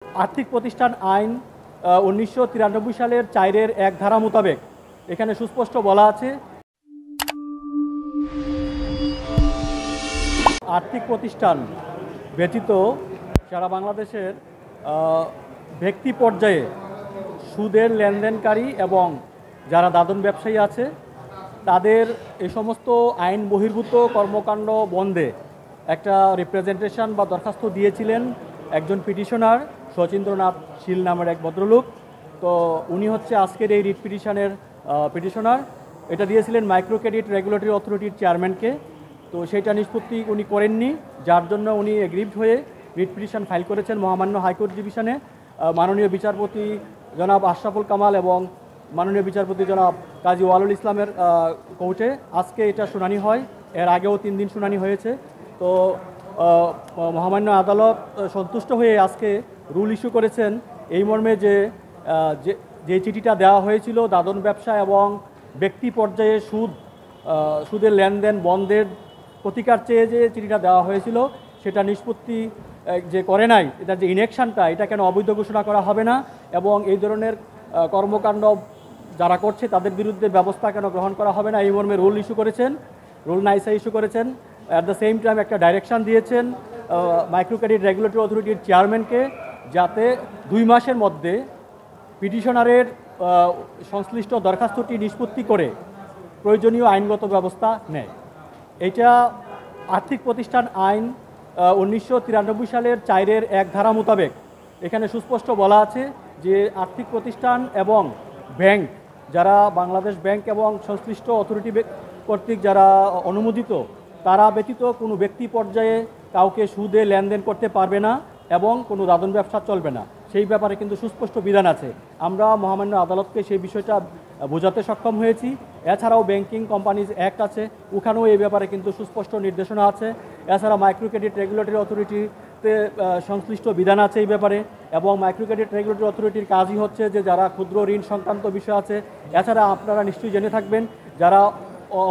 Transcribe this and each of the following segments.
আর্থিক প্রতিষ্ঠান আইন ১৯৯৩ সালের ৪-১ ধারা মোতাবেক এখানে সুস্পষ্ট বলা আছে, আর্থিক প্রতিষ্ঠান ব্যতীত সারা বাংলাদেশের ব্যক্তি পর্যায়ে সুদের লেনদেনকারী এবং যারা দাদন ব্যবসায়ী আছে তাদের এই সমস্ত আইন বহির্ভূত কর্মকাণ্ড বন্ধে একটা রিপ্রেজেন্টেশন বা দরখাস্ত দিয়েছিলেন একজন পিটিশনার শচীন্দ্রনাথ শীল নামের এক ভদ্রলোক। তো উনি হচ্ছে আজকের এই রিট পিটিশনের পিটিশনার। এটা দিয়েছিলেন মাইক্রো ক্রেডিট রেগুলেটরি অথরিটির চেয়ারম্যানকে। তো সেটা নিষ্পত্তি উনি করেননি, যার জন্য উনি এগ্রিভড হয়ে রিট পিটিশন ফাইল করেছেন মহামান্য হাইকোর্ট ডিভিশনে। মাননীয় বিচারপতি জনাব আশরাফুল কামাল এবং মাননীয় বিচারপতি জনাব কাজী ওয়ালুল ইসলামের কোর্টে আজকে এটা শুনানি হয়। এর আগেও 3 দিন শুনানি হয়েছে। তো মহামান্য আদালত সন্তুষ্ট হয়ে আজকে রুল ইস্যু করেছেন এই মর্মে যে যে চিঠিটা দেওয়া হয়েছিল দাদন ব্যবসা এবং ব্যক্তি পর্যায়ে সুদের লেনদেন বন্ধের প্রতিকার চেয়ে যে চিঠিটা দেওয়া হয়েছিল সেটা নিষ্পত্তি যে করে নাই, এটা যে ইনেকশনটা এটা কেন অবৈধ ঘোষণা করা হবে না এবং এই ধরনের কর্মকাণ্ড যারা করছে তাদের বিরুদ্ধে ব্যবস্থা কেন গ্রহণ করা হবে না এই মর্মে রুল ইস্যু করেছেন, রুল নাইসা ইস্যু করেছেন। অ্যাট দ্য সেম টাইম একটা ডাইরেকশন দিয়েছেন মাইক্রো ক্রেডিট রেগুলেটরি অথরিটির চেয়ারম্যানকে, যাতে 2 মাসের মধ্যে পিটিশনারের সংশ্লিষ্ট দরখাস্তটি নিষ্পত্তি করে প্রয়োজনীয় আইনগত ব্যবস্থা নেয়। এটা আর্থিক প্রতিষ্ঠান আইন ১৯৯৩ সালের ৪-১ ধারা মোতাবেক এখানে সুস্পষ্ট বলা আছে যে আর্থিক প্রতিষ্ঠান এবং ব্যাংক যারা বাংলাদেশ ব্যাংক এবং সংশ্লিষ্ট অথরিটি কর্তৃক যারা অনুমোদিত তারা ব্যতীত কোনো ব্যক্তি পর্যায়ে কাউকে সুদে লেনদেন করতে পারবে না এবং কোনো দাদন ব্যবসা চলবে না, সেই ব্যাপারে কিন্তু সুস্পষ্ট বিধান আছে। আমরা মহামান্য আদালতকে সেই বিষয়টা বোঝাতে সক্ষম হয়েছি। এছাড়াও ব্যাংকিং কোম্পানিজ অ্যাক্ট আছে, ওখানেও এই ব্যাপারে কিন্তু সুস্পষ্ট নির্দেশনা আছে। এছাড়া মাইক্রো ক্রেডিট রেগুলেটরি অথরিটিতে সংশ্লিষ্ট বিধান আছে এই ব্যাপারে, এবং মাইক্রো ক্রেডিট রেগুলেটরি অথরিটির কাজই হচ্ছে যে যারা ক্ষুদ্র ঋণ সংক্রান্ত বিষয় আছে। এছাড়া আপনারা নিশ্চয়ই জেনে থাকবেন যারা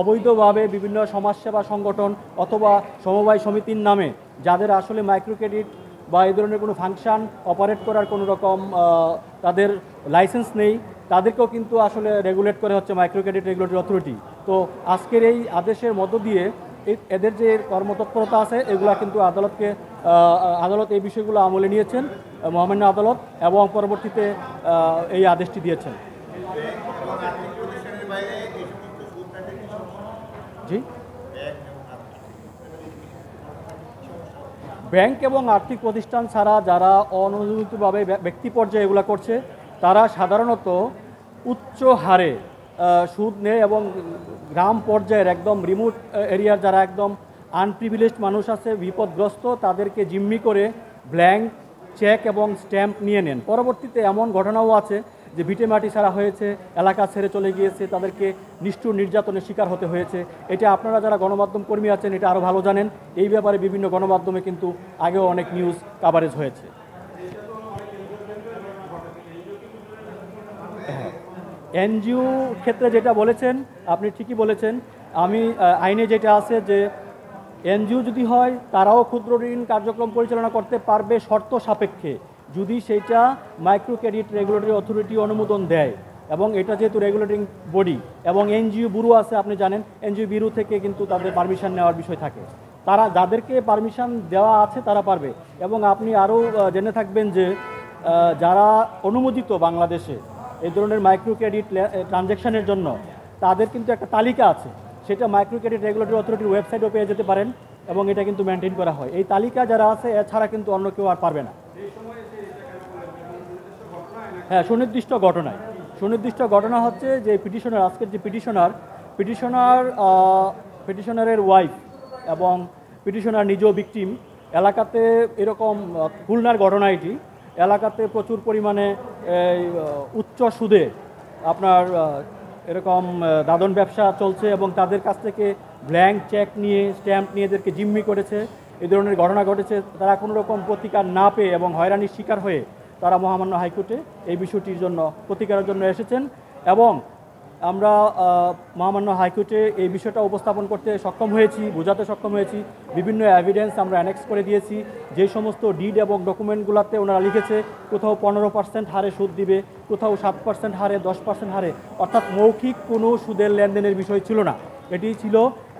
অবৈধভাবে বিভিন্ন সমাজসেবা সংগঠন অথবা সমবায় সমিতির নামে যাদের আসলে মাইক্রো ক্রেডিট বা এই ধরনের কোনো ফাংশন অপারেট করার কোনো রকম তাদের লাইসেন্স নেই, তাদেরকেও কিন্তু আসলে রেগুলেট করে হচ্ছে মাইক্রো ক্রেডিট রেগুলেটরি অথরিটি। তো আজকের এই আদেশের মধ্য দিয়ে এদের যে কর্মতৎপরতা আছে এগুলা কিন্তু আদালত এই বিষয়গুলো আমলে নিয়েছেন মহামান্য আদালত, এবং পরবর্তীতে এই আদেশটি দিয়েছেন। জি, ব্যাংক এবং আর্থিক প্রতিষ্ঠান ছাড়া যারা অননুমোদিতভাবে ব্যক্তি পর্যায়ে এগুলো করছে তারা সাধারণত উচ্চ হারে সুদ নেয় এবং গ্রাম পর্যায়ের একদম রিমোট এরিয়ার যারা একদম আনপ্রিভিলেজড মানুষ আছে বিপদগ্রস্ত তাদেরকে জিম্মি করে ব্ল্যাঙ্ক চেক এবং স্ট্যাম্প নিয়ে নেন। পরবর্তীতে এমন ঘটনাও আছে যে ভিটেমাটি ছাড়া হয়েছে, এলাকা ছেড়ে চলে গিয়েছে, তাদেরকে নিষ্ঠুর নির্যাতনের শিকার হতে হয়েছে। এটা আপনারা যারা গণমাধ্যম কর্মী আছেন এটা আরও ভালো জানেন, এই ব্যাপারে বিভিন্ন গণমাধ্যমে কিন্তু আগেও অনেক নিউজ কাভারেজ হয়েছে। হ্যাঁ, এনজিও ক্ষেত্রে যেটা বলেছেন আপনি ঠিকই বলেছেন। আমি আইনে যেটা আছে যে এনজিও যদি হয় তারাও ক্ষুদ্র ঋণ কার্যক্রম পরিচালনা করতে পারবে শর্ত সাপেক্ষে, যদি সেইটা মাইক্রো ক্রেডিট রেগুলেটরি অথরিটি অনুমোদন দেয়। এবং এটা যেহেতু রেগুলেটিং বডি এবং এনজিও ব্যুরো আছে, আপনি জানেন এনজিও ব্যুরো থেকে কিন্তু তাদের পারমিশন নেওয়ার বিষয় থাকে, তারা যাদেরকে পারমিশন দেওয়া আছে তারা পারবে। এবং আপনি আরও জেনে থাকবেন যে যারা অনুমোদিত বাংলাদেশে এই ধরনের মাইক্রো ক্রেডিট ট্রানজ্যাকশানের জন্য তাদের কিন্তু একটা তালিকা আছে, সেটা মাইক্রো ক্রেডিট রেগুলেটরি অথরিটির ওয়েবসাইটও পেয়ে যেতে পারেন এবং এটা কিন্তু মেনটেন করা হয়। এই তালিকা যারা আছে এছাড়া কিন্তু অন্য কেউ আর পারবে না। হ্যাঁ, সুনির্দিষ্ট ঘটনা হচ্ছে যে পিটিশনার আজকের যে পিটিশনারের ওয়াইফ এবং পিটিশনার নিজেও ভিকটিম এলাকাতে এরকম খুলনার ঘটনা এটি, এলাকাতে প্রচুর পরিমাণে উচ্চ সুদে আপনার এরকম দাদন ব্যবসা চলছে এবং তাদের কাছ থেকে ব্ল্যাঙ্ক চেক নিয়ে স্ট্যাম্প নিয়ে এদেরকে জিম্মি করেছে, এই ধরনের ঘটনা ঘটেছে। তারা কোনো রকম প্রতিকার না পেয়ে এবং হয়রানির শিকার হয়ে তারা মহামান্য হাইকোর্টে এই বিষয়টির জন্য প্রতিকারের জন্য এসেছেন এবং আমরা মহামান্য হাইকোর্টে এই বিষয়টা উপস্থাপন করতে সক্ষম হয়েছি, বোঝাতে সক্ষম হয়েছি। বিভিন্ন এভিডেন্স আমরা অ্যানেক্স করে দিয়েছি। যে সমস্ত ডিড এবং ডকুমেন্টগুলোতে ওনারা লিখেছে কোথাও 15% হারে সুদ দিবে, কোথাও 7% হারে, 10% হারে, অর্থাৎ মৌখিক কোনো সুদের লেনদেনের বিষয় ছিল না। এটি ছিল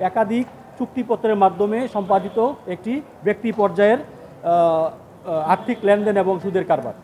একাধিক চুক্তিপত্রের মাধ্যমে সম্পাদিত একটি ব্যক্তি পর্যায়ের আর্থিক লেনদেন এবং সুদের কারবার।